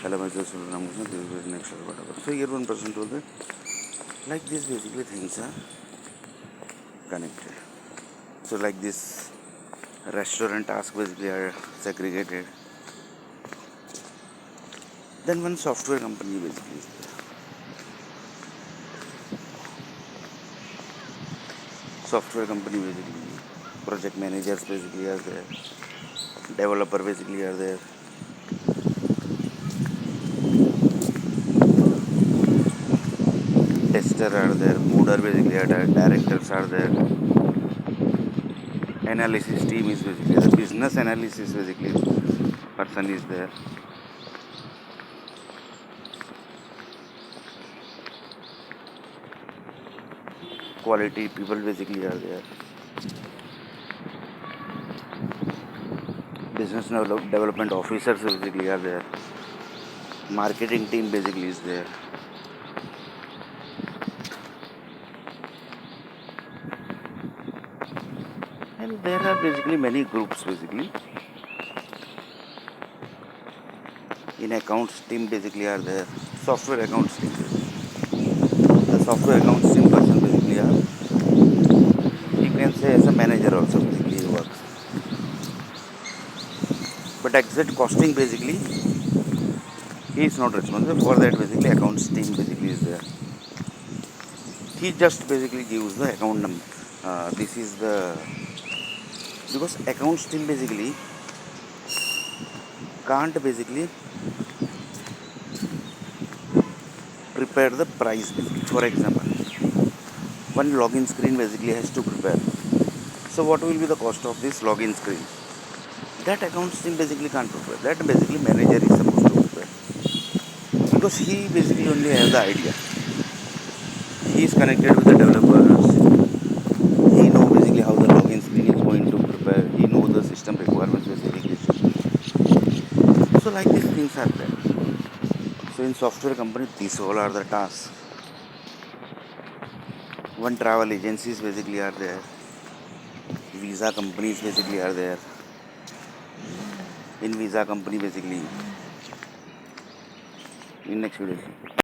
Hello, this is next whatever. So here one person told that like this basically things are connected. So like this restaurant tasks basically are segregated. Then one software company basically is there. Software company basically project managers basically are there. Developer basically are there. Tester are there. Coder basically are there. Directors are there. Analysis team is basically the business analysis basically person is there. Quality people basically are there. Business development officers basically are there. Marketing team basically is there. And there are basically many groups basically. In accounts team basically are there. Software accounts team basically. The software accounts team person basically are, you can say as a manager also basically he works. But exact costing basically he is not responsible for that, basically accounts team basically is there. He just basically gives the account number. This is the, because accounts team basically can't basically prepare the price basically. For example, one login screen basically has to prepare. So what will be the cost of this login screen? That accounts team basically can't prepare. That basically manager is supposed to prepare. Because he basically only has the idea. He is connected with the developers. He know basically how the login screen is going to prepare. He know the system requirements basically. So like these things are there. So in software company, these all are the tasks. One travel agencies basically are there. Visa companies basically are there. In visa company basically, in next video.